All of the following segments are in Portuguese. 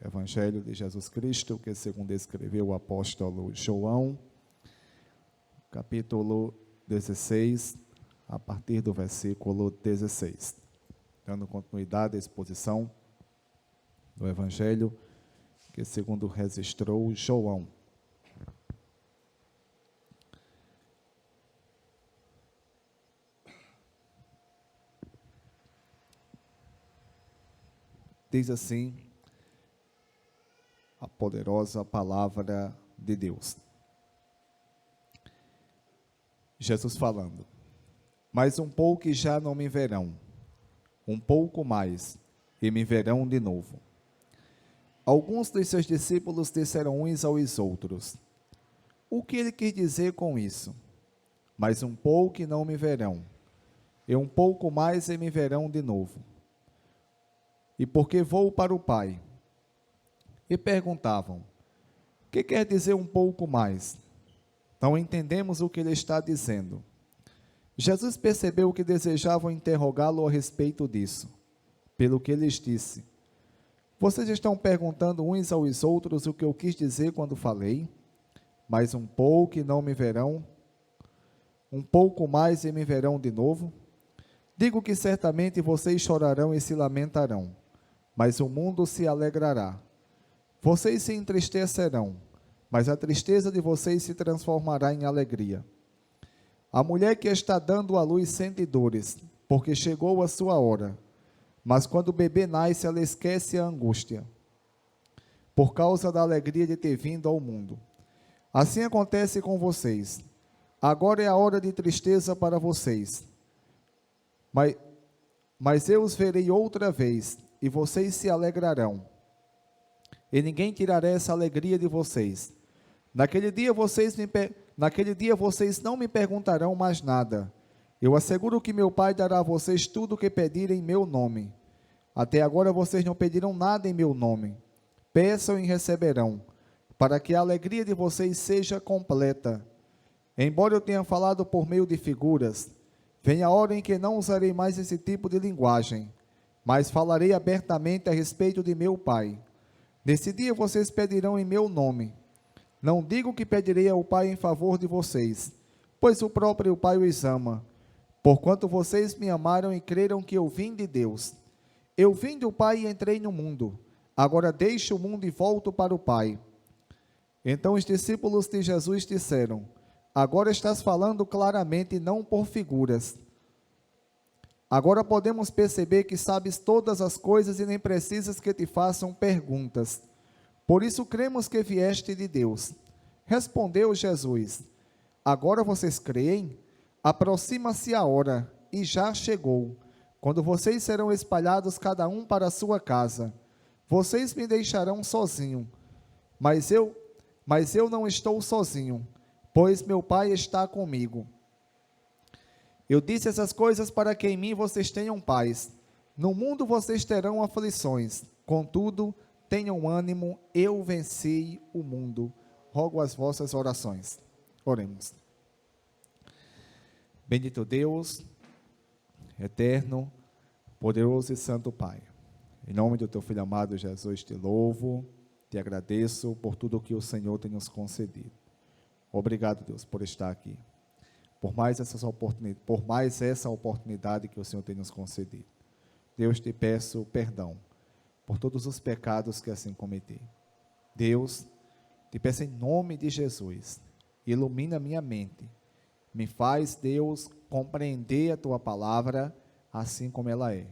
Evangelho de Jesus Cristo, que segundo escreveu o apóstolo João, capítulo 16, a partir do versículo 16. Dando continuidade à exposição do Evangelho, que segundo registrou João. Diz assim a poderosa palavra de Deus. Jesus falando: mas um pouco e já não me verão, um pouco mais e me verão de novo. Alguns dos seus discípulos disseram uns aos outros: o que ele quer dizer com isso? Mas um pouco e não me verão, e um pouco mais e me verão de novo. E porque vou para o Pai. E perguntavam: que quer dizer um pouco mais? Não entendemos o que ele está dizendo. Jesus percebeu que desejavam interrogá-lo a respeito disso, pelo que lhes disse: vocês estão perguntando uns aos outros o que eu quis dizer quando falei? Mas um pouco e não me verão, um pouco mais e me verão de novo? Digo que certamente vocês chorarão e se lamentarão, mas o mundo se alegrará. Vocês se entristecerão, mas a tristeza de vocês se transformará em alegria. A mulher que está dando à luz sente dores, porque chegou a sua hora. Mas quando o bebê nasce, ela esquece a angústia, por causa da alegria de ter vindo ao mundo. Assim acontece com vocês. Agora é a hora de tristeza para vocês. Mas eu os verei outra vez, e vocês se alegrarão. E ninguém tirará essa alegria de vocês. Naquele dia vocês não me perguntarão mais nada. Eu asseguro que meu Pai dará a vocês tudo o que pedirem em meu nome. Até agora vocês não pediram nada em meu nome. Peçam e receberão, para que a alegria de vocês seja completa. Embora eu tenha falado por meio de figuras, vem a hora em que não usarei mais esse tipo de linguagem, mas falarei abertamente a respeito de meu Pai. Nesse dia vocês pedirão em meu nome. Não digo que pedirei ao Pai em favor de vocês, pois o próprio Pai os ama, porquanto vocês me amaram e creram que eu vim de Deus. Eu vim do Pai e entrei no mundo. Agora deixo o mundo e volto para o Pai. Então os discípulos de Jesus disseram: agora estás falando claramente e não por figuras. Agora podemos perceber que sabes todas as coisas e nem precisas que te façam perguntas. Por isso cremos que vieste de Deus. Respondeu Jesus: agora vocês creem? Aproxima-se a hora, e já chegou, quando vocês serão espalhados cada um para a sua casa. Vocês me deixarão sozinho, mas eu não estou sozinho, pois meu Pai está comigo. Eu disse essas coisas para que em mim vocês tenham paz. No mundo vocês terão aflições, contudo, tenham ânimo, eu venci o mundo. Rogo as vossas orações. Oremos. Bendito Deus, eterno, poderoso e santo Pai, em nome do teu Filho amado Jesus, te louvo, te agradeço por tudo que o Senhor tem nos concedido. Obrigado, Deus, por estar aqui, por mais essa oportunidade que o Senhor tem nos concedido. Deus, te peço perdão por todos os pecados que assim cometi. Deus, te peço em nome de Jesus, ilumina minha mente, me faz, Deus, compreender a tua palavra assim como ela é,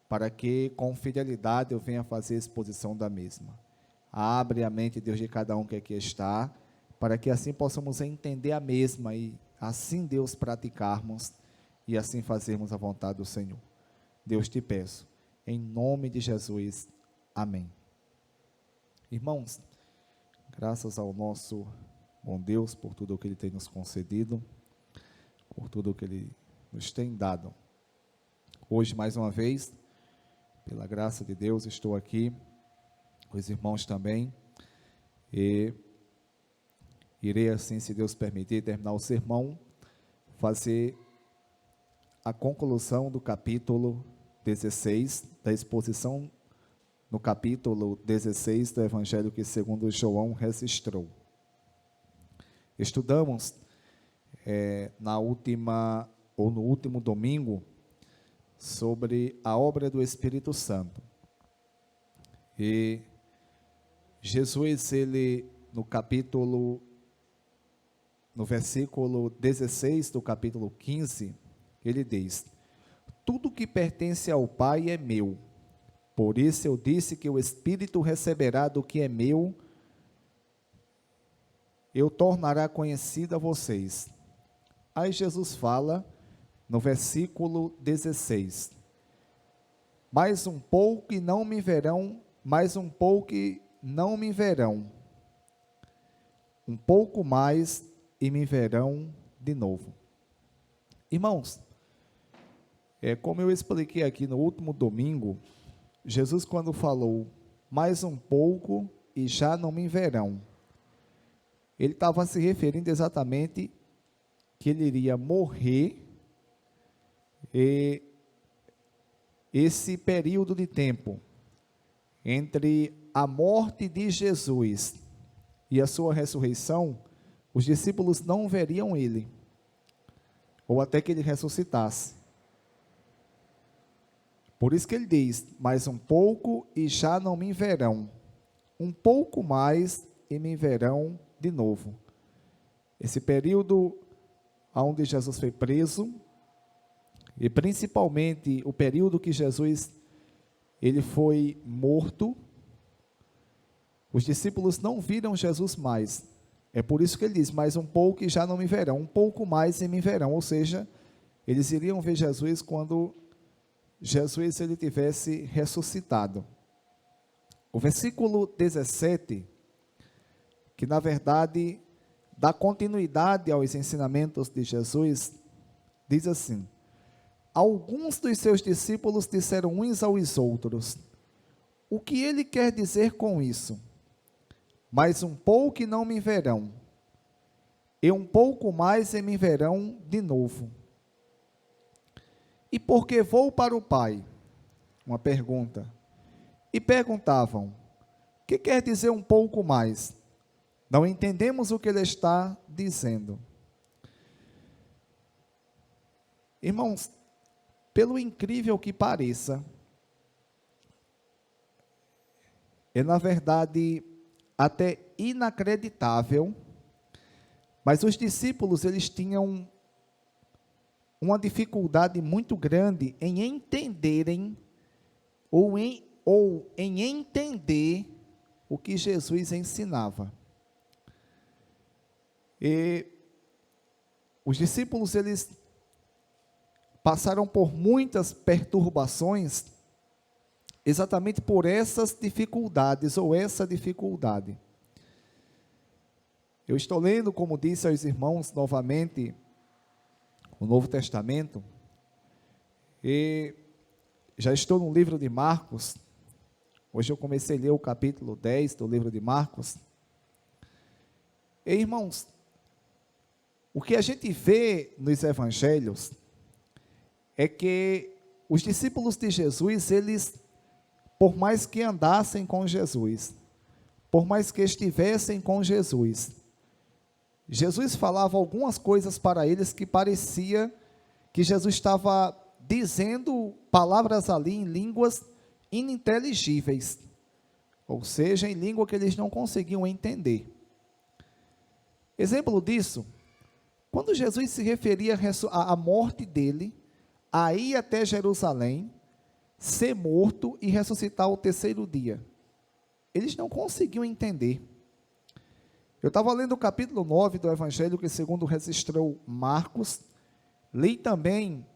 para que com fidelidade eu venha fazer a exposição da mesma. Abre a mente, Deus, de cada um que aqui está, para que assim possamos entender a mesma e assim, Deus, praticarmos e assim fazermos a vontade do Senhor. Deus, te peço, em nome de Jesus, amém. Irmãos, graças ao nosso bom Deus por tudo o que Ele tem nos concedido, por tudo o que Ele nos tem dado. Hoje, mais uma vez, pela graça de Deus, estou aqui, os irmãos também, e irei assim, se Deus permitir, terminar o sermão, fazer a conclusão do capítulo 16 da exposição no capítulo 16 do Evangelho que segundo João registrou. Estudamos no último domingo sobre a obra do Espírito Santo. E Jesus, ele no versículo 16 do capítulo 15, ele diz: tudo que pertence ao Pai é meu. Por isso eu disse que o Espírito receberá do que é meu, eu tornará conhecido a vocês. Aí Jesus fala no versículo 16: mais um pouco e não me verão, mais um pouco e não me verão, um pouco mais e me verão de novo. Irmãos, como eu expliquei aqui no último domingo, Jesus, quando falou mais um pouco e já não me verão, ele estava se referindo exatamente que ele iria morrer, e esse período de tempo entre a morte de Jesus e a sua ressurreição, os discípulos não veriam ele, ou até que ele ressuscitasse. Por isso que ele diz: mais um pouco e já não me verão, um pouco mais e me verão de novo. Esse período onde Jesus foi preso, e principalmente o período que Jesus ele foi morto, os discípulos não viram Jesus mais. É por isso que ele diz: mais um pouco e já não me verão, um pouco mais e me verão. Ou seja, eles iriam ver Jesus quando Jesus ele tivesse ressuscitado. O versículo 17, que na verdade dá continuidade aos ensinamentos de Jesus, diz assim: alguns dos seus discípulos disseram uns aos outros: o que ele quer dizer com isso? Mais um pouco e não me verão, e um pouco mais e me verão de novo. E porque vou para o Pai? Uma pergunta. E perguntavam: o que quer dizer um pouco mais? Não entendemos o que ele está dizendo. Irmãos, pelo incrível que pareça, é na verdade até inacreditável, mas os discípulos eles tinham uma dificuldade muito grande em entenderem ou em entender o que Jesus ensinava. E os discípulos eles passaram por muitas perturbações exatamente por essas dificuldades ou essa dificuldade. Eu estou lendo, como disse aos irmãos novamente, o Novo Testamento, e já estou no livro de Marcos. Hoje eu comecei a ler o capítulo 10 do livro de Marcos. E, irmãos, o que a gente vê nos evangelhos é que os discípulos de Jesus, eles, por mais que andassem com Jesus, por mais que estivessem com Jesus, Jesus falava algumas coisas para eles que parecia que Jesus estava dizendo palavras ali em línguas ininteligíveis, ou seja, em língua que eles não conseguiam entender. Exemplo disso, quando Jesus se referia à morte dele, a ir até Jerusalém, ser morto e ressuscitar ao terceiro dia, eles não conseguiam entender. Eu estava lendo o capítulo 9 do Evangelho que segundo registrou Marcos, li também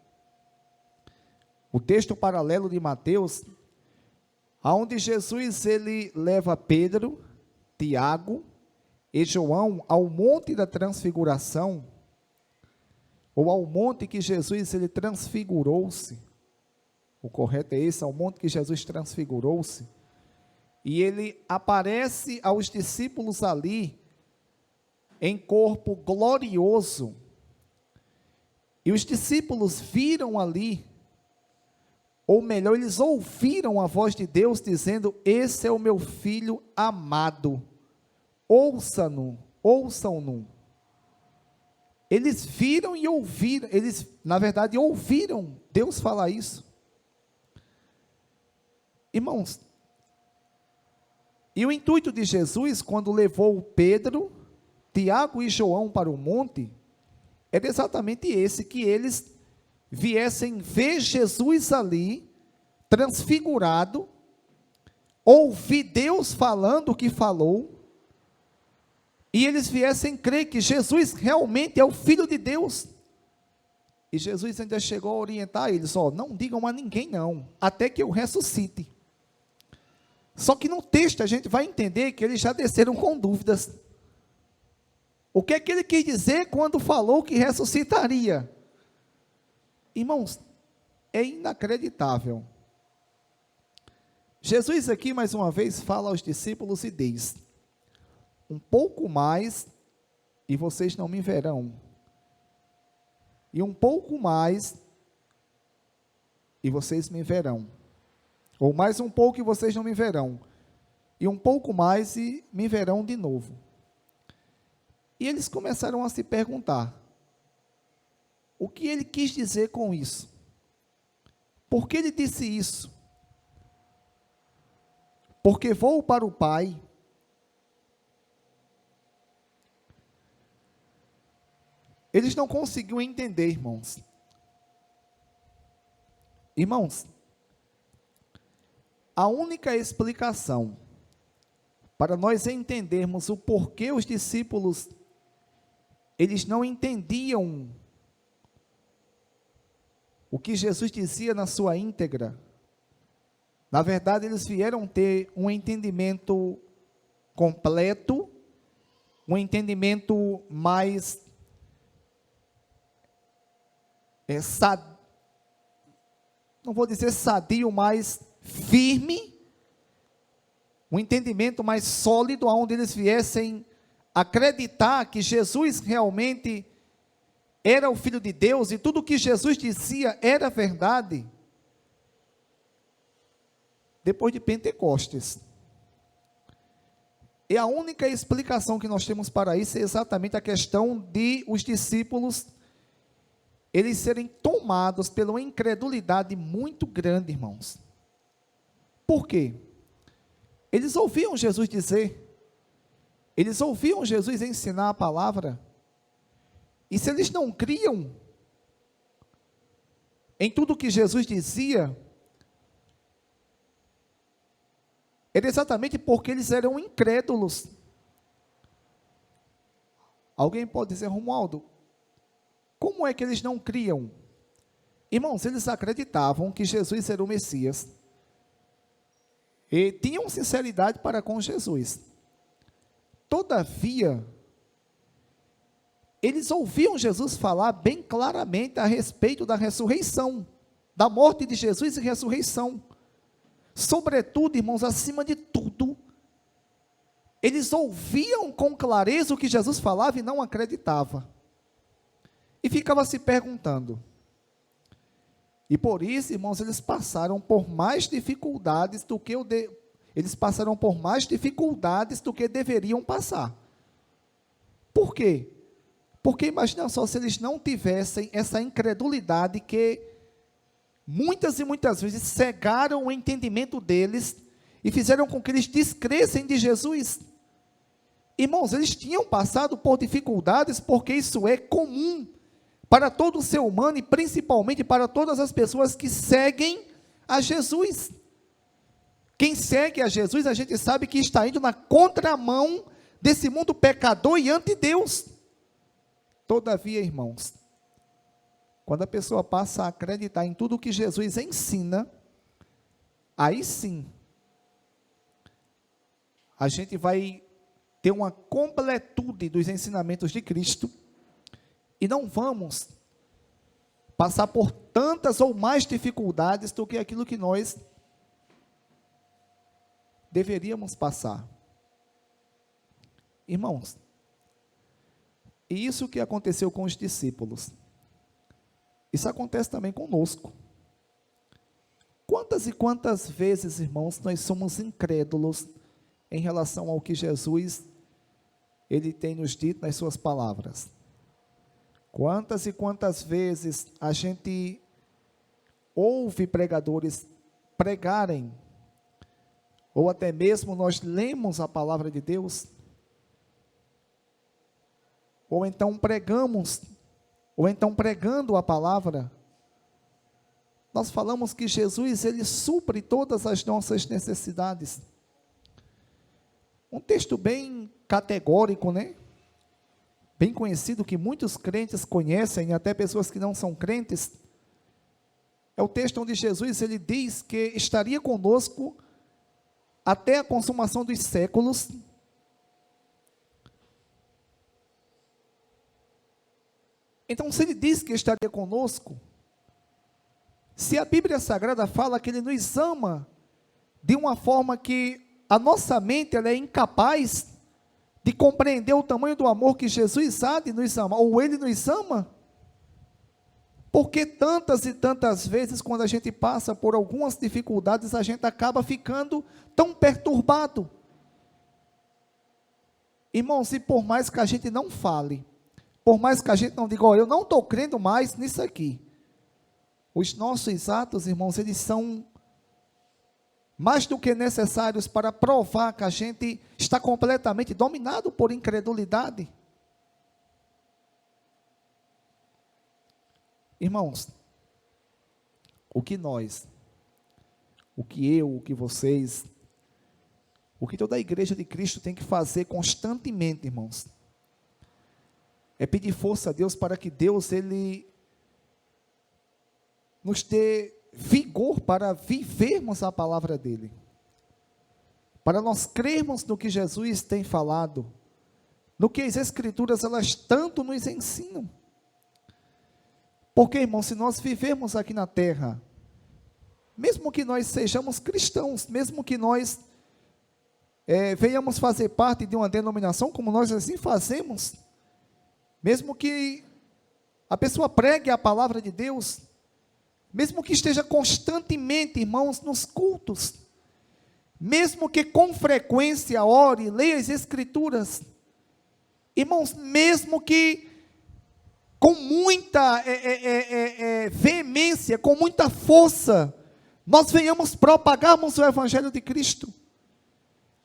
o texto paralelo de Mateus, onde Jesus ele leva Pedro, Tiago e João ao monte da transfiguração, ou ao monte que Jesus ele transfigurou-se. O correto é esse, ao monte que Jesus transfigurou-se. E ele aparece aos discípulos ali, em corpo glorioso. E os discípulos viram ali ou melhor, eles ouviram a voz de Deus dizendo: esse é o meu filho amado, ouçam-no, ouçam-no. Eles viram e ouviram, eles, na verdade, ouviram Deus falar isso. Irmãos, e o intuito de Jesus, quando levou Pedro, Tiago e João para o monte, era exatamente esse, que eles viessem ver Jesus ali, transfigurado, ouvir Deus falando o que falou, e eles viessem crer que Jesus realmente é o Filho de Deus. E Jesus ainda chegou a orientar eles: não digam a ninguém não, até que eu ressuscite. Só que no texto a gente vai entender que eles já desceram com dúvidas. O que é que ele quis dizer quando falou que ressuscitaria? Irmãos, é inacreditável. Jesus aqui mais uma vez fala aos discípulos e diz: um pouco mais e vocês não me verão, e um pouco mais e vocês me verão, ou mais um pouco e vocês não me verão, e um pouco mais e me verão de novo. E eles começaram a se perguntar: o que ele quis dizer com isso? Por que ele disse isso? Porque vou para o Pai. Eles não conseguiam entender, irmãos. Irmãos, a única explicação para nós entendermos o porquê os discípulos, eles não entendiam o que Jesus dizia na sua íntegra. Na verdade, eles vieram ter um entendimento completo, um entendimento mais não vou dizer sadio, mas firme, um entendimento mais sólido, onde eles viessem acreditar que Jesus realmente era o Filho de Deus, e tudo o que Jesus dizia era verdade, depois de Pentecostes. E a única explicação que nós temos para isso é exatamente a questão de os discípulos, eles serem tomados pela uma incredulidade muito grande, irmãos. Por quê? Eles ouviam Jesus dizer, eles ouviam Jesus ensinar a palavra, e se eles não criam em tudo que Jesus dizia, era exatamente porque eles eram incrédulos. Alguém pode dizer: Romualdo, como é que eles não criam? Irmãos, eles acreditavam que Jesus era o Messias, e tinham sinceridade para com Jesus. Todavia, eles ouviam Jesus falar bem claramente a respeito da ressurreição, da morte de Jesus e ressurreição. Sobretudo, irmãos, acima de tudo, eles ouviam com clareza o que Jesus falava e não acreditavam. E ficava se perguntando. E por isso, irmãos, eles passaram por mais dificuldades do que deveriam passar. Por quê? Porque imagina só, se eles não tivessem essa incredulidade que muitas e muitas vezes cegaram o entendimento deles e fizeram com que eles descressem de Jesus. Irmãos, eles tinham passado por dificuldades, porque isso é comum para todo ser humano, e principalmente para todas as pessoas que seguem a Jesus. Quem segue a Jesus, a gente sabe que está indo na contramão desse mundo pecador e ante Deus. Todavia, irmãos, quando a pessoa passa a acreditar em tudo que Jesus ensina, aí sim, a gente vai ter uma completude dos ensinamentos de Cristo, e não vamos passar por tantas ou mais dificuldades do que aquilo que nós deveríamos passar. Irmãos, e isso que aconteceu com os discípulos, isso acontece também conosco. Quantas e quantas vezes, irmãos, nós somos incrédulos em relação ao que Jesus, ele tem nos dito nas suas palavras? Quantas e quantas vezes a gente ouve pregadores pregarem, ou até mesmo nós lemos a palavra de Deus, ou então pregamos, ou então pregando a palavra, nós falamos que Jesus, ele supre todas as nossas necessidades. Um texto bem categórico, né? Bem conhecido, que muitos crentes conhecem, até pessoas que não são crentes. É o texto onde Jesus, ele diz que estaria conosco até a consumação dos séculos. Então, se ele diz que estaria conosco, se a Bíblia Sagrada fala que ele nos ama de uma forma que a nossa mente ela é incapaz de compreender o tamanho do amor que Jesus há de nos amar, ou ele nos ama, porque tantas e tantas vezes, quando a gente passa por algumas dificuldades, a gente acaba ficando tão perturbado. Irmãos, e por mais que a gente não fale, por mais que a gente não diga, eu não estou crendo mais nisso aqui, os nossos atos, irmãos, eles são mais do que necessários para provar que a gente está completamente dominado por incredulidade. Irmãos, o que nós, o que eu, o que vocês, o que toda a igreja de Cristo tem que fazer constantemente, irmãos, é pedir força a Deus para que Deus, ele nos dê vigor para vivermos a palavra dele, para nós crermos no que Jesus tem falado, no que as Escrituras elas tanto nos ensinam. Porque, irmão, se nós vivermos aqui na terra, mesmo que nós sejamos cristãos, mesmo que nós venhamos fazer parte de uma denominação, como nós assim fazemos, mesmo que a pessoa pregue a palavra de Deus, mesmo que esteja constantemente, irmãos, nos cultos, mesmo que com frequência ore, leia as Escrituras, irmãos, mesmo que com muita veemência, com muita força, nós venhamos propagarmos o Evangelho de Cristo,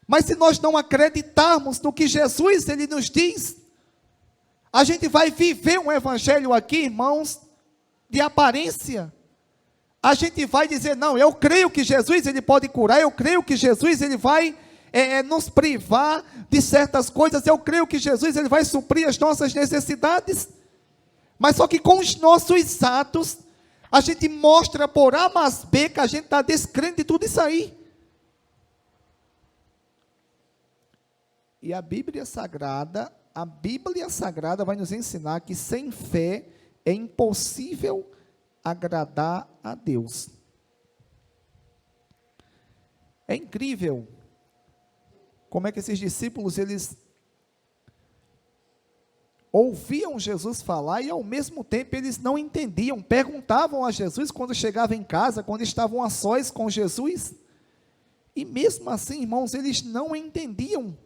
mas se nós não acreditarmos no que Jesus ele nos diz, a gente vai viver um Evangelho aqui, irmãos, de aparência. A gente vai dizer, não, eu creio que Jesus ele pode curar, eu creio que Jesus ele vai nos privar de certas coisas, eu creio que Jesus ele vai suprir as nossas necessidades, mas só que com os nossos atos, a gente mostra por A mais B que a gente está descrente de tudo isso aí. E a Bíblia Sagrada vai nos ensinar que sem fé é impossível agradar a Deus. É incrível como é que esses discípulos, eles ouviam Jesus falar e ao mesmo tempo eles não entendiam, perguntavam a Jesus quando chegavam em casa, quando estavam a sós com Jesus, e mesmo assim, irmãos, eles não entendiam.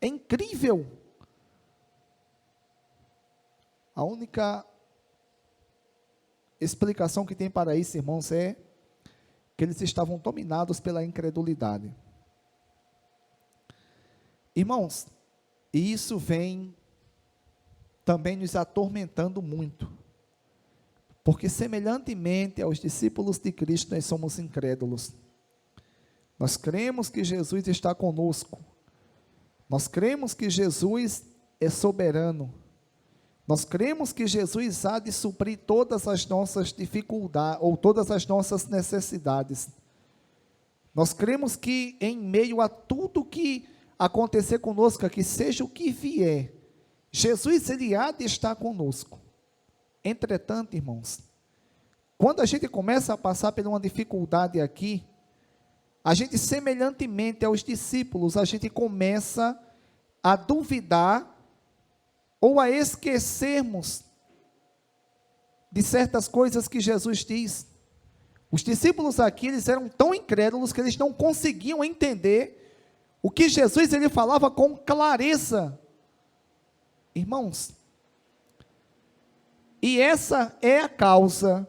É incrível. A única explicação que tem para isso, irmãos, é que eles estavam dominados pela incredulidade. Irmãos, e isso vem também nos atormentando muito, porque semelhantemente aos discípulos de Cristo, nós somos incrédulos. Nós cremos que Jesus está conosco, nós cremos que Jesus é soberano, nós cremos que Jesus há de suprir todas as nossas dificuldades, ou todas as nossas necessidades. Nós cremos que em meio a tudo que acontecer conosco aqui, seja o que vier, Jesus ele há de estar conosco. Entretanto, irmãos, quando a gente começa a passar por uma dificuldade aqui, a gente semelhantemente aos discípulos, a gente começa a duvidar ou a esquecermos de certas coisas que Jesus diz, Os discípulos aqui, eles eram tão incrédulos que eles não conseguiam entender o que Jesus ele falava com clareza. Irmãos, e essa é a causa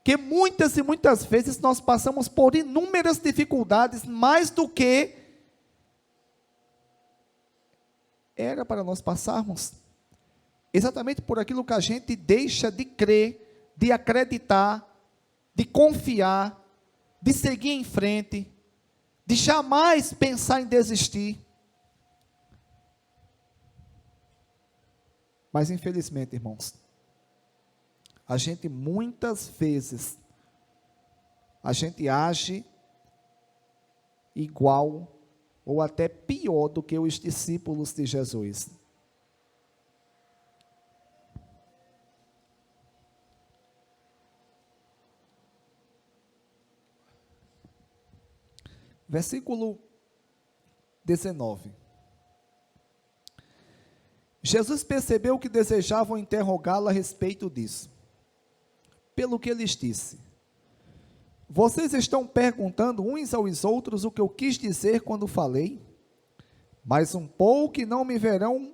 que muitas e muitas vezes nós passamos por inúmeras dificuldades, mais do que era para nós passarmos. Exatamente por aquilo que a gente deixa de crer, de acreditar, de confiar, de seguir em frente, de jamais pensar em desistir. Mas infelizmente, irmãos, a gente muitas vezes, a gente age igual ou até pior do que os discípulos de Jesus. Versículo 19. Jesus percebeu que desejavam interrogá-lo a respeito disso. Pelo que lhes disse: vocês estão perguntando uns aos outros o que eu quis dizer quando falei? Mais um pouco e não me verão,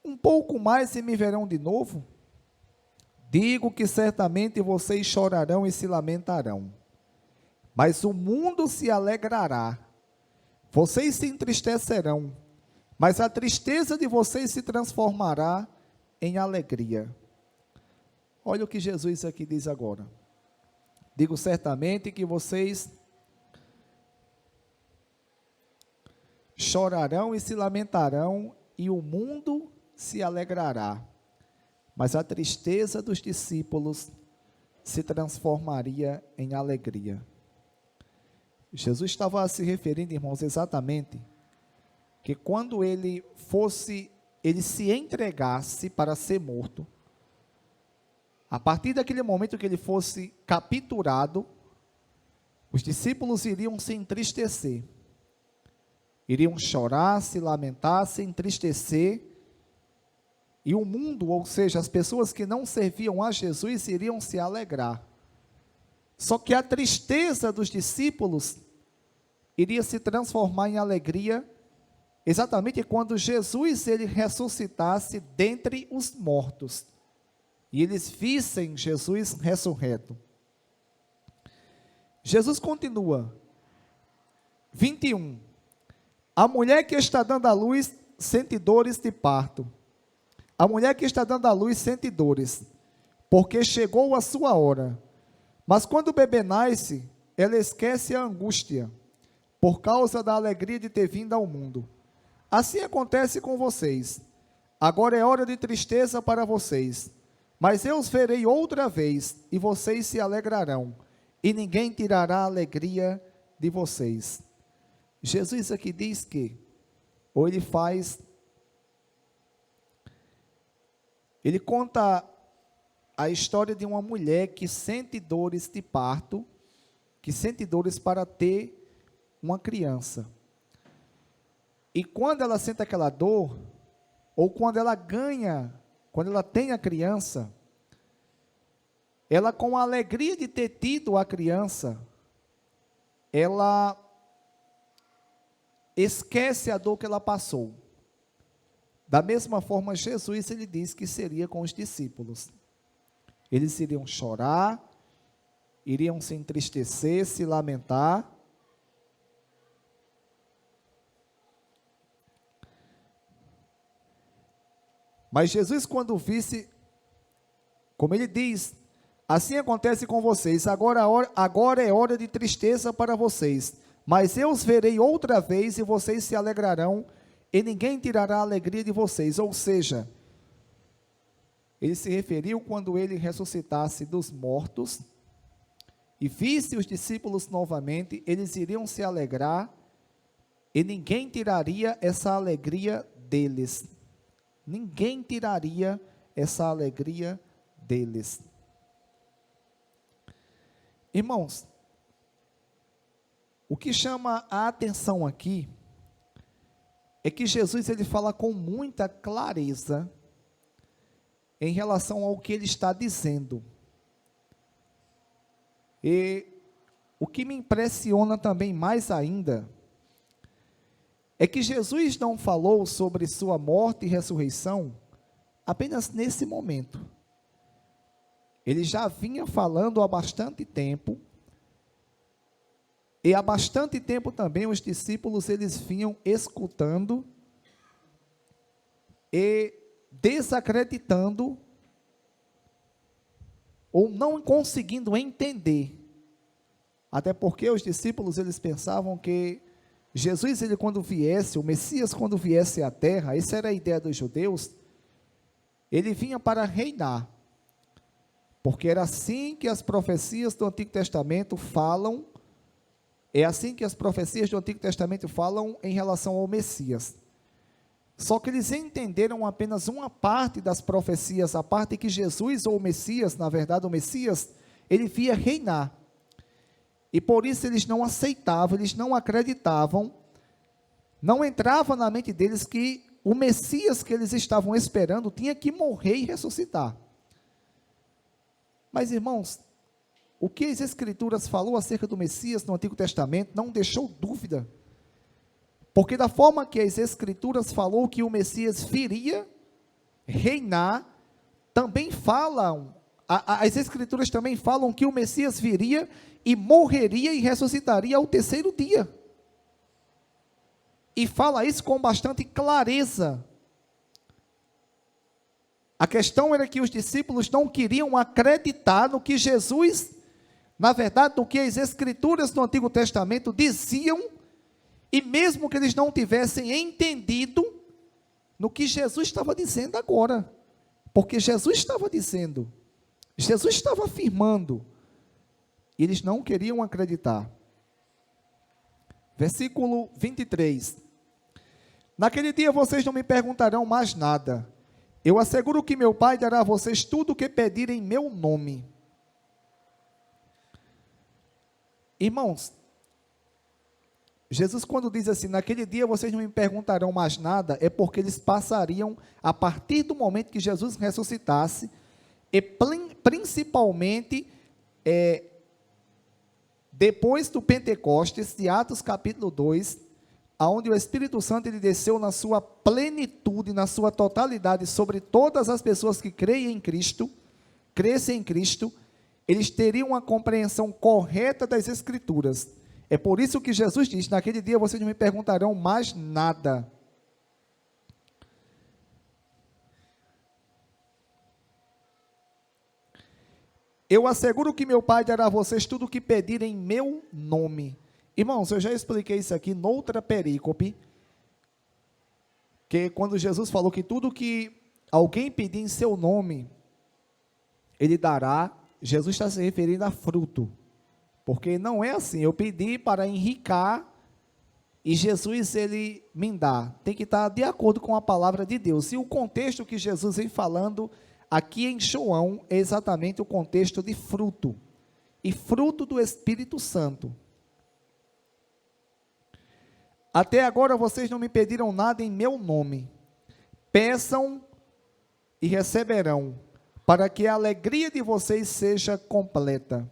um pouco mais e me verão de novo? Digo que certamente vocês chorarão e se lamentarão, mas o mundo se alegrará. Vocês se entristecerão, mas a tristeza de vocês se transformará em alegria. Olha o que Jesus aqui diz agora. Digo certamente que vocês chorarão e se lamentarão, e o mundo se alegrará, mas a tristeza dos discípulos se transformaria em alegria. Jesus estava se referindo, irmãos, exatamente que quando ele se entregasse para ser morto, a partir daquele momento que ele fosse capturado, os discípulos iriam se entristecer, iriam chorar, se lamentar, se entristecer, e o mundo, ou seja, as pessoas que não serviam a Jesus, iriam se alegrar. Só que a tristeza dos discípulos iria se transformar em alegria, exatamente quando Jesus ele ressuscitasse dentre os mortos, e eles vissem Jesus ressurreto. Jesus continua, 21, a mulher que está dando à luz sente dores de parto. A mulher que está dando à luz sente dores, porque chegou a sua hora. Mas quando o bebê nasce, ela esquece a angústia, por causa da alegria de ter vindo ao mundo. Assim acontece com vocês. Agora é hora de tristeza para vocês, mas eu os verei outra vez, e vocês se alegrarão, e ninguém tirará a alegria de vocês. Jesus aqui diz que, ou ele conta a história de uma mulher que sente dores de parto, que sente dores para ter uma criança. E quando ela sente aquela dor, ou quando ela tem a criança, ela, com a alegria de ter tido a criança, ela esquece a dor que ela passou. Da mesma forma, Jesus, ele diz que seria com os discípulos. Eles iriam chorar, iriam se entristecer, se lamentar. Mas Jesus, quando visse, como ele diz, assim acontece com vocês, agora é hora de tristeza para vocês, mas eu os verei outra vez e vocês se alegrarão, e ninguém tirará a alegria de vocês. Ou seja, ele se referiu quando ele ressuscitasse dos mortos, e visse os discípulos novamente, eles iriam se alegrar, e ninguém tiraria essa alegria deles. Ninguém tiraria essa alegria deles. Irmãos, o que chama a atenção aqui é que Jesus ele fala com muita clareza em relação ao que ele está dizendo. E o que me impressiona também mais ainda é que Jesus não falou sobre sua morte e ressurreição apenas nesse momento. Ele já vinha falando há bastante tempo, e há bastante tempo também os discípulos eles vinham escutando e desacreditando ou não conseguindo entender. Até porque os discípulos eles pensavam que Jesus, ele quando viesse, o Messias quando viesse à terra, essa era a ideia dos judeus, ele vinha para reinar. Porque era assim que as profecias do Antigo Testamento falam, é assim que as profecias do Antigo Testamento falam em relação ao Messias. Só que eles entenderam apenas uma parte das profecias, a parte que Jesus, ou o Messias, na verdade o Messias, ele via reinar. E por isso eles não aceitavam, eles não acreditavam, não entrava na mente deles que o Messias que eles estavam esperando tinha que morrer e ressuscitar. Mas irmãos, o que as Escrituras falou acerca do Messias no Antigo Testamento não deixou dúvida. Porque da forma que as Escrituras falou que o Messias viria reinar, também falam, as Escrituras também falam que o Messias viria e morreria e ressuscitaria ao terceiro dia. E fala isso com bastante clareza. A questão era que os discípulos não queriam acreditar no que Jesus, na verdade, no que as Escrituras no Antigo Testamento diziam, e mesmo que eles não tivessem entendido no que Jesus estava dizendo agora, porque Jesus estava dizendo, Jesus estava afirmando, e eles não queriam acreditar. Versículo 23, naquele dia vocês não me perguntarão mais nada, eu asseguro que meu Pai dará a vocês tudo o que pedirem em meu nome. Irmãos, Jesus quando diz assim, naquele dia vocês não me perguntarão mais nada, é porque eles passariam, a partir do momento que Jesus ressuscitasse, e principalmente, depois do Pentecostes, de Atos capítulo 2, onde o Espírito Santo ele desceu na sua plenitude, na sua totalidade, sobre todas as pessoas que creem em Cristo, crescem em Cristo, eles teriam uma compreensão correta das Escrituras. É por isso que Jesus diz, naquele dia vocês não me perguntarão mais nada. Eu asseguro que meu Pai dará a vocês tudo o que pedirem em meu nome. Irmãos, eu já expliquei isso aqui noutra perícope, que quando Jesus falou que tudo que alguém pedir em seu nome, ele dará, Jesus está se referindo a fruto, porque não é assim, eu pedi para enricar, e Jesus ele me dá, tem que estar de acordo com a palavra de Deus, e o contexto que Jesus vem falando, aqui em João, é exatamente o contexto de fruto, e fruto do Espírito Santo. Até agora vocês não me pediram nada em meu nome. Peçam e receberão, para que a alegria de vocês seja completa.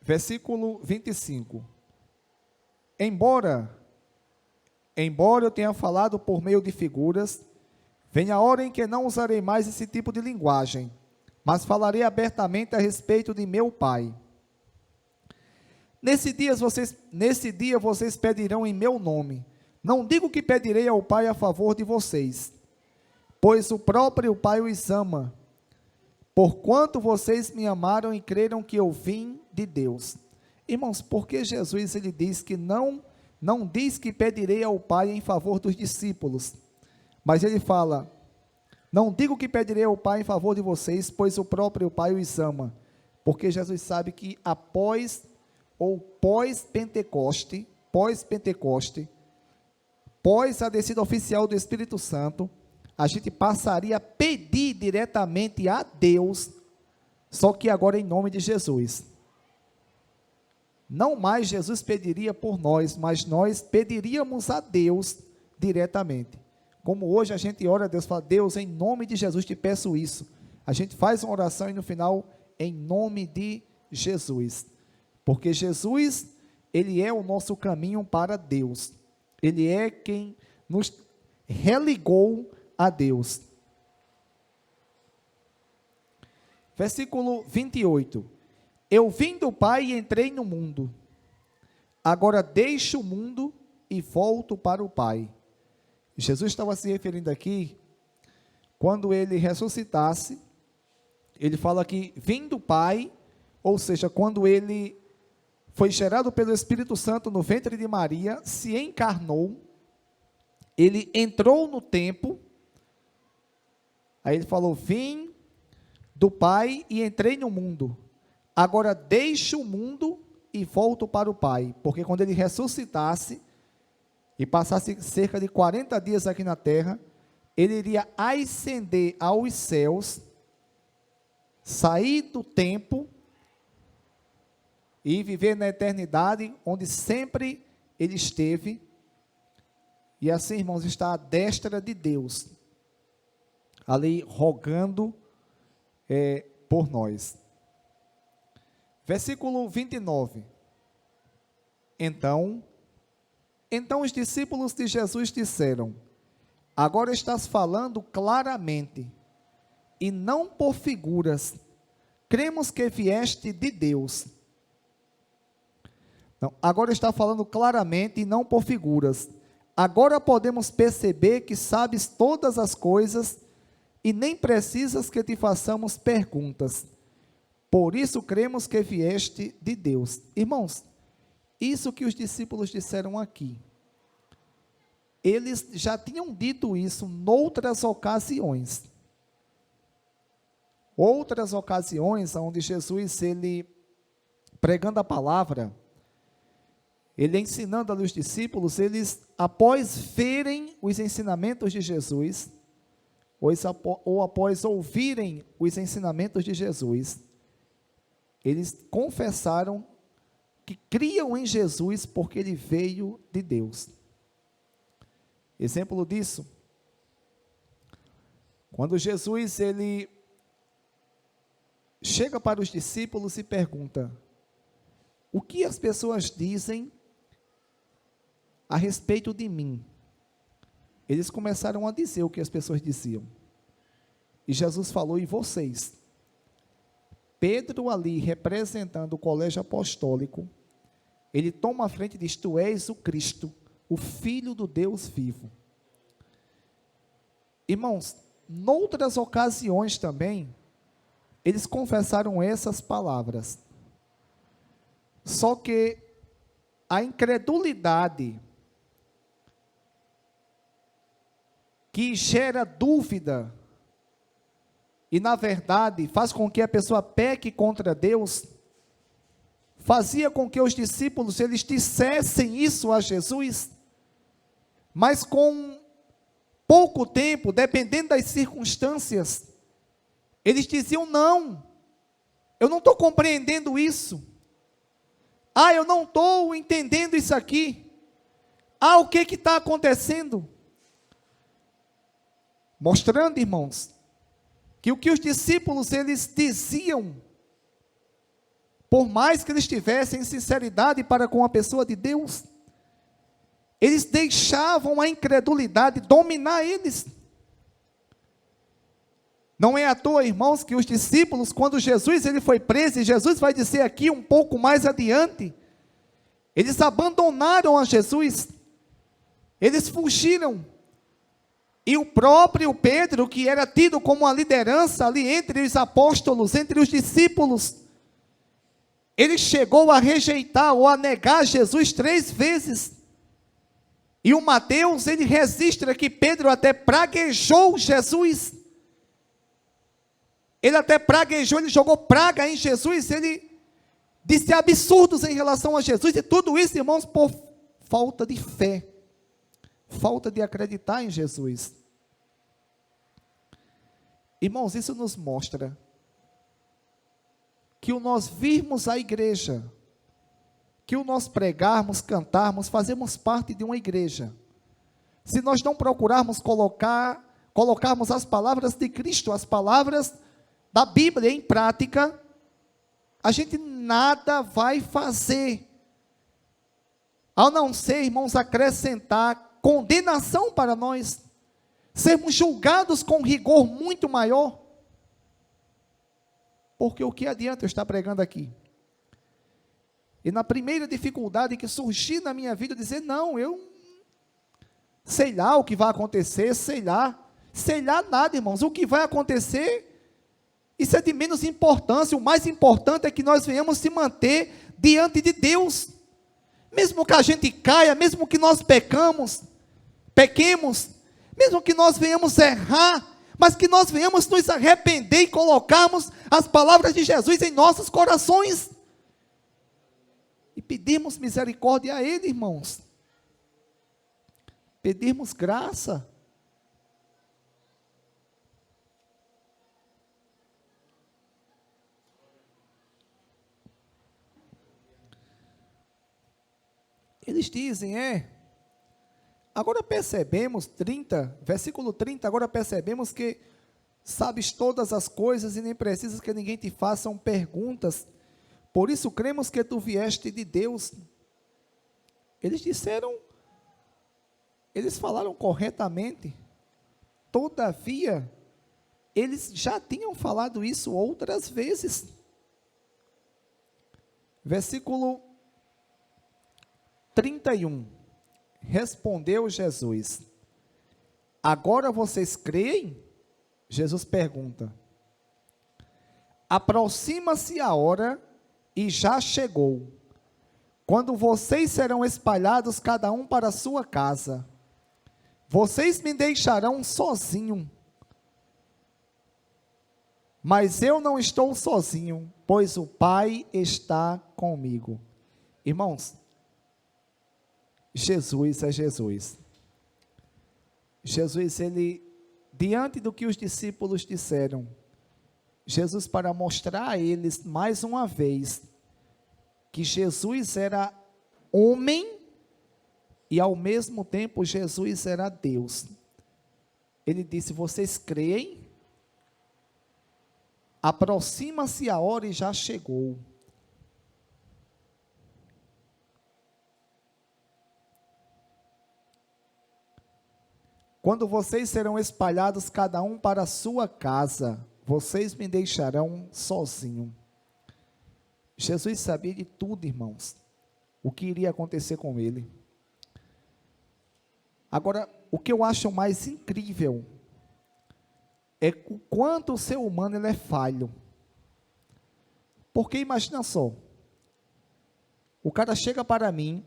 Versículo 25. Embora eu tenha falado por meio de figuras, vem a hora em que não usarei mais esse tipo de linguagem, mas falarei abertamente a respeito de meu Pai. Nesse dia vocês pedirão em meu nome. Não digo que pedirei ao Pai a favor de vocês, pois o próprio Pai os ama, porquanto vocês me amaram e creram que eu vim de Deus. Irmãos, porque Jesus ele diz que não diz que pedirei ao Pai em favor dos discípulos, mas ele fala, não digo que pedirei ao Pai em favor de vocês, pois o próprio Pai os ama, porque Jesus sabe que pós-Pentecoste, pós a descida oficial do Espírito Santo, a gente passaria a pedir diretamente a Deus, só que agora em nome de Jesus. Não mais Jesus pediria por nós, mas nós pediríamos a Deus diretamente. Como hoje a gente ora a Deus, fala, Deus, em nome de Jesus te peço isso. a gente faz uma oração e no final, em nome de Jesus. Porque Jesus, ele é o nosso caminho para Deus. Ele é quem nos religou a Deus. Versículo 28. Eu vim do Pai e entrei no mundo. Agora deixo o mundo e volto para o Pai. Jesus estava se referindo aqui, quando ele ressuscitasse, ele fala que vim do Pai, ou seja, quando ele foi gerado pelo Espírito Santo no ventre de Maria, se encarnou, ele entrou no tempo, aí ele falou, vim do Pai e entrei no mundo, agora deixo o mundo e volto para o Pai, porque quando ele ressuscitasse, e passasse cerca de 40 dias aqui na terra, ele iria ascender aos céus, sair do tempo, e viver na eternidade, onde sempre ele esteve, e assim, irmãos, está à destra de Deus, ali rogando por nós. Versículo 29. Então os discípulos de Jesus disseram, agora estás falando claramente, e não por figuras, cremos que vieste de Deus. Não, agora está falando claramente e não por figuras. Agora podemos perceber que sabes todas as coisas e nem precisas que te façamos perguntas. Por isso cremos que vieste de Deus. Irmãos, isso que os discípulos disseram aqui, eles já tinham dito isso noutras ocasiões. Outras ocasiões onde Jesus, ele pregando a palavra, ele ensinando ali os discípulos, eles, após verem os ensinamentos de Jesus, ou após ouvirem os ensinamentos de Jesus, eles confessaram que criam em Jesus porque ele veio de Deus. Exemplo disso, quando Jesus, ele chega para os discípulos e pergunta, o que as pessoas dizem a respeito de mim? Eles começaram a dizer o que as pessoas diziam, e Jesus falou, e vocês? Pedro ali, representando o colégio apostólico, ele toma a frente e diz, tu és o Cristo, o Filho do Deus vivo. Irmãos, noutras ocasiões também, eles confessaram essas palavras. Só que a incredulidade que gera dúvida e, na verdade, faz com que a pessoa peque contra Deus, fazia com que os discípulos, eles dissessem isso a Jesus, mas com pouco tempo, dependendo das circunstâncias, eles diziam, não, eu não estou compreendendo isso, eu não estou entendendo isso aqui, o que está acontecendo? Mostrando, irmãos, que o que os discípulos, eles diziam, por mais que eles tivessem sinceridade para com a pessoa de Deus, eles deixavam a incredulidade dominar eles. Não é à toa, irmãos, que os discípulos, quando Jesus ele foi preso, e Jesus vai dizer aqui um pouco mais adiante, eles abandonaram a Jesus, eles fugiram, e o próprio Pedro, que era tido como uma liderança ali entre os apóstolos, entre os discípulos, ele chegou a rejeitar ou a negar Jesus 3 vezes, e o Mateus, ele registra que Pedro até praguejou Jesus, ele até praguejou, ele jogou praga em Jesus, ele disse absurdos em relação a Jesus, e tudo isso, irmãos, por falta de fé, falta de acreditar em Jesus. Irmãos, isso nos mostra que o nós virmos a igreja, que o nós pregarmos, cantarmos, fazemos parte de uma igreja. Se nós não procurarmos colocarmos as palavras de Cristo, as palavras da Bíblia em prática, a gente nada vai fazer, ao não ser, irmãos, acrescentar condenação para nós, sermos julgados com rigor muito maior. Porque o que adianta eu estar pregando aqui? E na primeira dificuldade que surgir na minha vida, eu dizer, não, eu sei lá o que vai acontecer, sei lá nada, irmãos, o que vai acontecer, isso é de menos importância, o mais importante é que nós venhamos se manter diante de Deus, mesmo que a gente caia, mesmo que nós pequemos, mesmo que nós venhamos errar, mas que nós venhamos nos arrepender e colocarmos as palavras de Jesus em nossos corações, e pedirmos misericórdia a Ele, irmãos, pedirmos graça. Eles dizem, agora percebemos, versículo 30, agora percebemos que sabes todas as coisas e nem precisas que ninguém te faça perguntas, por isso cremos que tu vieste de Deus. Eles falaram corretamente, todavia, eles já tinham falado isso outras vezes. Versículo 31, respondeu Jesus, agora vocês creem? Jesus pergunta, aproxima-se a hora e já chegou, quando vocês serão espalhados cada um para a sua casa, vocês me deixarão sozinho, mas eu não estou sozinho, pois o Pai está comigo. Irmãos, Jesus é Jesus. Jesus, ele, diante do que os discípulos disseram, Jesus, para mostrar a eles, mais uma vez, que Jesus era homem, e ao mesmo tempo, Jesus era Deus. Ele disse, vocês creem? Aproxima-se a hora e já chegou. Quando vocês serão espalhados cada um para a sua casa, vocês me deixarão sozinho. Jesus sabia de tudo, irmãos, o que iria acontecer com ele. Agora, o que eu acho mais incrível é o quanto o ser humano ele é falho. Porque imagina só, o cara chega para mim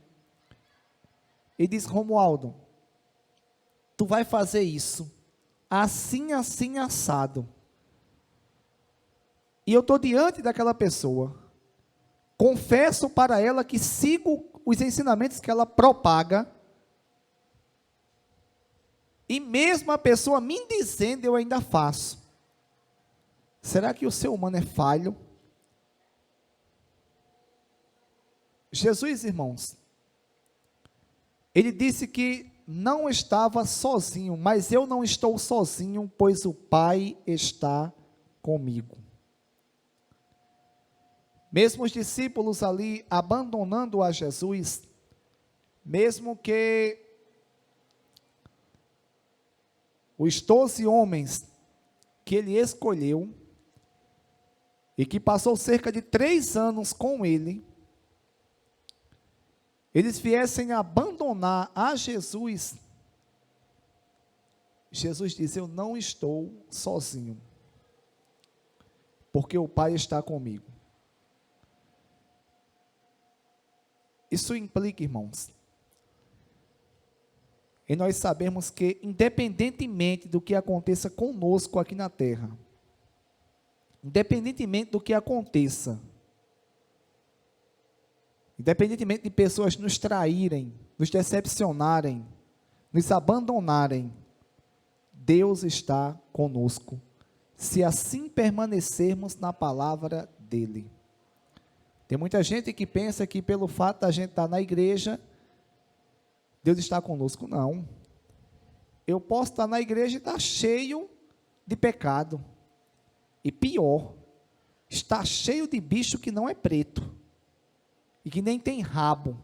e diz, Romualdo, tu vai fazer isso, assim, assim, assado. E eu estou diante daquela pessoa, confesso para ela que sigo os ensinamentos que ela propaga, e mesmo a pessoa me dizendo, eu ainda faço. Será que o ser humano é falho? Jesus, irmãos, ele disse que não estava sozinho, mas eu não estou sozinho, pois o Pai está comigo. Mesmo os discípulos ali abandonando a Jesus, mesmo que os 12 homens que ele escolheu, e que passou cerca de 3 anos com ele, eles viessem abandonar a Jesus, Jesus diz, eu não estou sozinho, porque o Pai está comigo. Isso implica, irmãos, e nós sabemos que, independentemente do que aconteça conosco aqui na terra, independentemente do que aconteça, independentemente de pessoas nos traírem, nos decepcionarem, nos abandonarem, Deus está conosco, se assim permanecermos na palavra dEle. Tem muita gente que pensa que pelo fato da gente estar na igreja, Deus está conosco. Não. Eu posso estar na igreja e estar cheio de pecado. E pior, está cheio de bicho que não é preto e que nem tem rabo,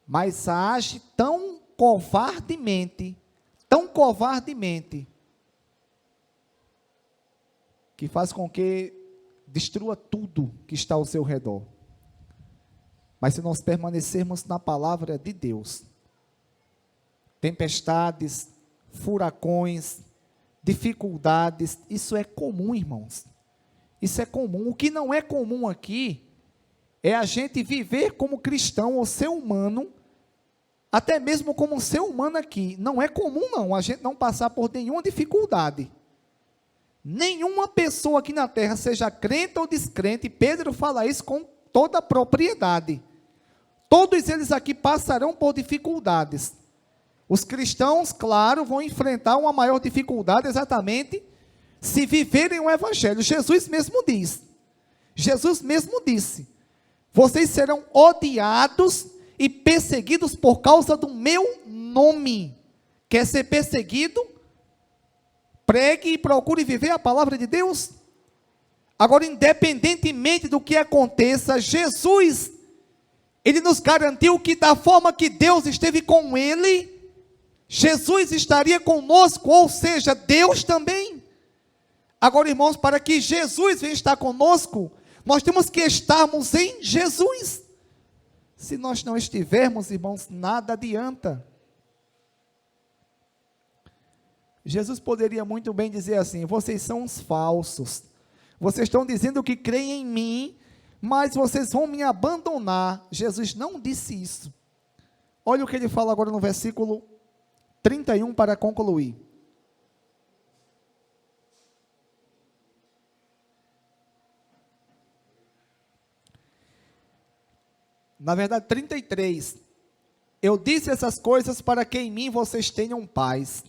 mas age tão covardemente, que faz com que destrua tudo que está ao seu redor. Mas se nós permanecermos na palavra de Deus, tempestades, furacões, dificuldades, isso é comum, irmãos. Isso é comum. O que não é comum aqui é a gente viver como cristão ou ser humano, até mesmo como um ser humano aqui. Não é comum, não, a gente não passar por nenhuma dificuldade. Nenhuma pessoa aqui na terra, seja crente ou descrente, Pedro fala isso com toda a propriedade. Todos eles aqui passarão por dificuldades. Os cristãos, claro, vão enfrentar uma maior dificuldade exatamente se viverem o Evangelho. Jesus mesmo disse, vocês serão odiados e perseguidos por causa do meu nome. Quer ser perseguido? Pregue e procure viver a palavra de Deus. Agora, independentemente do que aconteça, Jesus, ele nos garantiu que da forma que Deus esteve com ele, Jesus estaria conosco, ou seja, Deus também. Agora, irmãos, para que Jesus venha estar conosco, nós temos que estarmos em Jesus. Se nós não estivermos, irmãos, nada adianta. Jesus poderia muito bem dizer assim: vocês são os falsos, vocês estão dizendo que creem em mim, mas vocês vão me abandonar. Jesus não disse isso. Olha o que ele fala agora no versículo 31 para concluir. Na verdade, 33. Eu disse essas coisas para que em mim vocês tenham paz.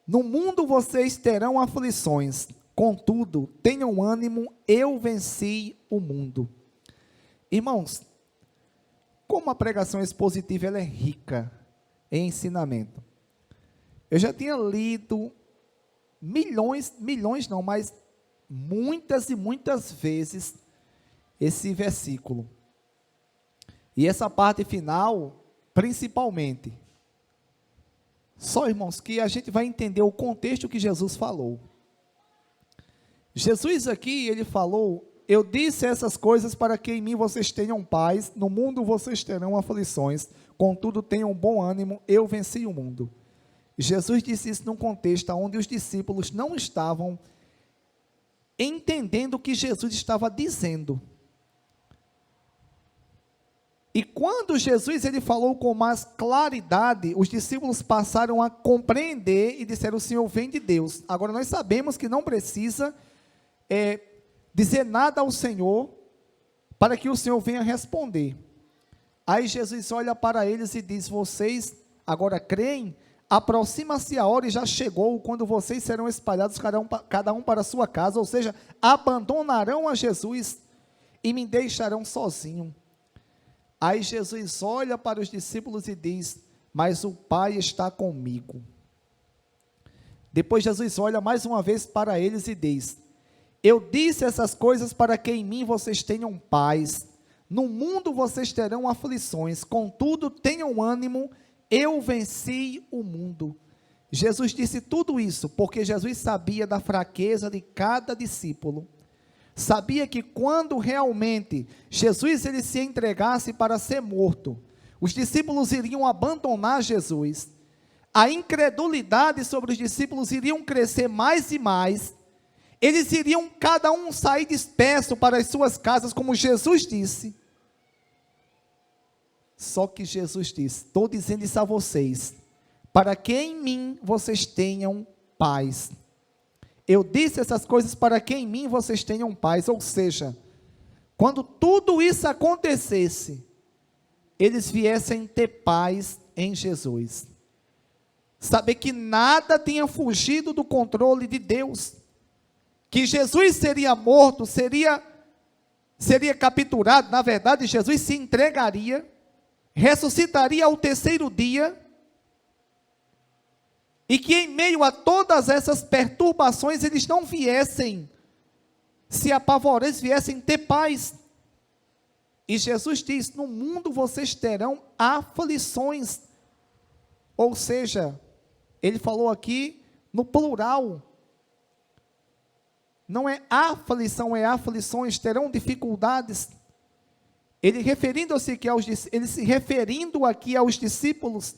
No mundo vocês terão aflições, contudo, tenham ânimo, eu venci o mundo. Irmãos, como a pregação expositiva ela é rica em ensinamento. Eu já tinha lido milhões não, mas muitas e muitas vezes esse versículo. E essa parte final, principalmente. Só, irmãos, que a gente vai entender o contexto que Jesus falou. Jesus aqui, ele falou: eu disse essas coisas para que em mim vocês tenham paz, no mundo vocês terão aflições, contudo tenham bom ânimo, eu venci o mundo. Jesus disse isso num contexto onde os discípulos não estavam entendendo o que Jesus estava dizendo. E quando Jesus ele falou com mais claridade, os discípulos passaram a compreender e disseram: o Senhor vem de Deus. Agora nós sabemos que não precisa dizer nada ao Senhor para que o Senhor venha responder. Aí Jesus olha para eles e diz: vocês agora creem? Aproxima-se a hora e já chegou, quando vocês serão espalhados cada um para a sua casa, ou seja, abandonarão a Jesus e me deixarão sozinho. Aí Jesus olha para os discípulos e diz: mas o Pai está comigo. Depois Jesus olha mais uma vez para eles e diz: eu disse essas coisas para que em mim vocês tenham paz. No mundo vocês terão aflições, contudo tenham ânimo, eu venci o mundo. Jesus disse tudo isso porque Jesus sabia da fraqueza de cada discípulo. Sabia que quando realmente Jesus ele se entregasse para ser morto, os discípulos iriam abandonar Jesus, a incredulidade sobre os discípulos iriam crescer mais e mais, eles iriam cada um sair disperso para as suas casas, como Jesus disse. Só que Jesus disse: estou dizendo isso a vocês, para que em mim vocês tenham paz. Eu disse essas coisas para que em mim vocês tenham paz, ou seja, quando tudo isso acontecesse, eles viessem ter paz em Jesus. Saber que nada tinha fugido do controle de Deus, que Jesus seria morto, seria capturado, na verdade Jesus se entregaria, ressuscitaria ao terceiro dia, e que em meio a todas essas perturbações, eles não viessem se apavorar, eles viessem ter paz. E Jesus diz: no mundo vocês terão aflições. Ou seja, ele falou aqui no plural. Não é aflição, é aflições, terão dificuldades. Ele se referindo aqui aos discípulos,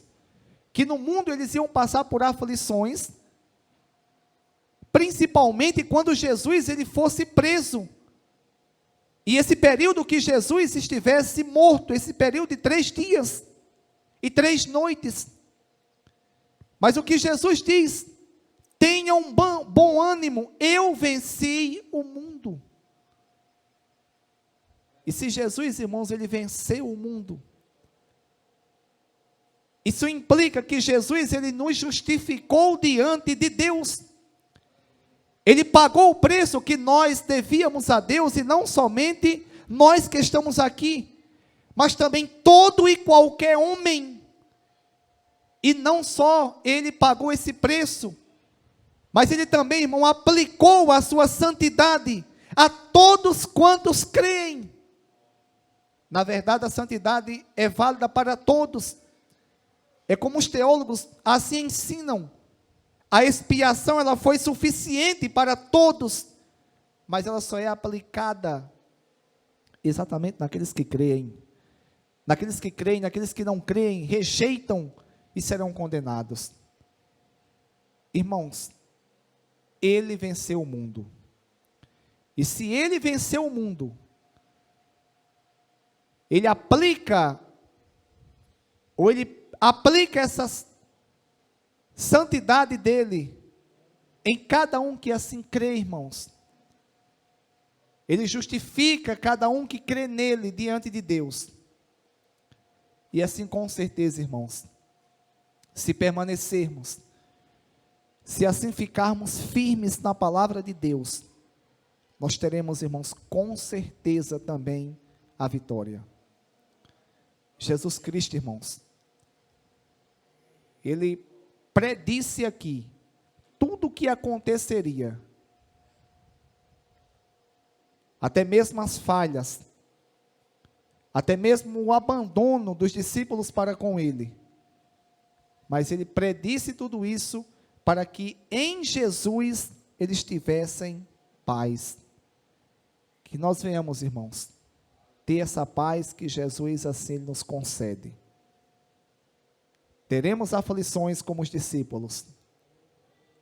que no mundo eles iam passar por aflições, principalmente quando Jesus ele fosse preso. E esse período que Jesus estivesse morto, esse período de 3 dias e 3 noites. Mas o que Jesus diz: tenha um bom ânimo, eu venci o mundo. E se Jesus, irmãos, ele venceu o mundo, isso implica que Jesus, ele nos justificou diante de Deus. Ele pagou o preço que nós devíamos a Deus, e não somente nós que estamos aqui, mas também todo e qualquer homem. E não só ele pagou esse preço, mas ele também, irmão, aplicou a sua santidade a todos quantos creem. Na verdade, a santidade é válida para todos. É como os teólogos assim ensinam. A expiação, ela foi suficiente para todos, mas ela só é aplicada exatamente naqueles que creem. Naqueles que creem, naqueles que não creem, rejeitam e serão condenados. Irmãos, ele venceu o mundo. E se ele venceu o mundo, ele aplica essa santidade dele em cada um que assim crê, irmãos. Ele justifica cada um que crê nele diante de Deus. E assim, com certeza, irmãos, se permanecermos, se assim ficarmos firmes na palavra de Deus, nós teremos, irmãos, com certeza também a vitória. Jesus Cristo, irmãos, ele predisse aqui tudo o que aconteceria, até mesmo as falhas, até mesmo o abandono dos discípulos para com ele. Mas ele predisse tudo isso para que em Jesus eles tivessem paz. Que nós venhamos, irmãos, ter essa paz que Jesus assim nos concede. Teremos aflições como os discípulos,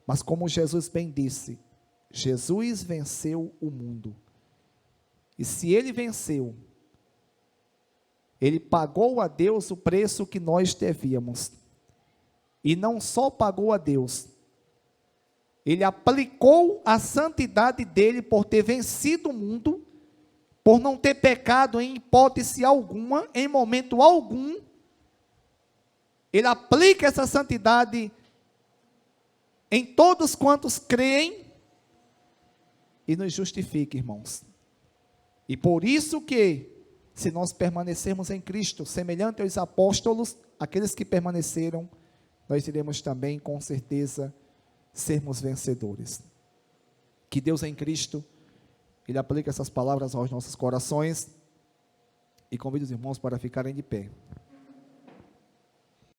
mas como Jesus bem disse, Jesus venceu o mundo. E se ele venceu, ele pagou a Deus o preço que nós devíamos. E não só pagou a Deus, ele aplicou a santidade dele por ter vencido o mundo, por não ter pecado em hipótese alguma, em momento algum. Ele aplica essa santidade em todos quantos creem e nos justifica, irmãos. E por isso que, se nós permanecermos em Cristo, semelhante aos apóstolos, aqueles que permaneceram, nós iremos também, com certeza, sermos vencedores. Que Deus em Cristo, Ele aplique essas palavras aos nossos corações, e convido os irmãos para ficarem de pé.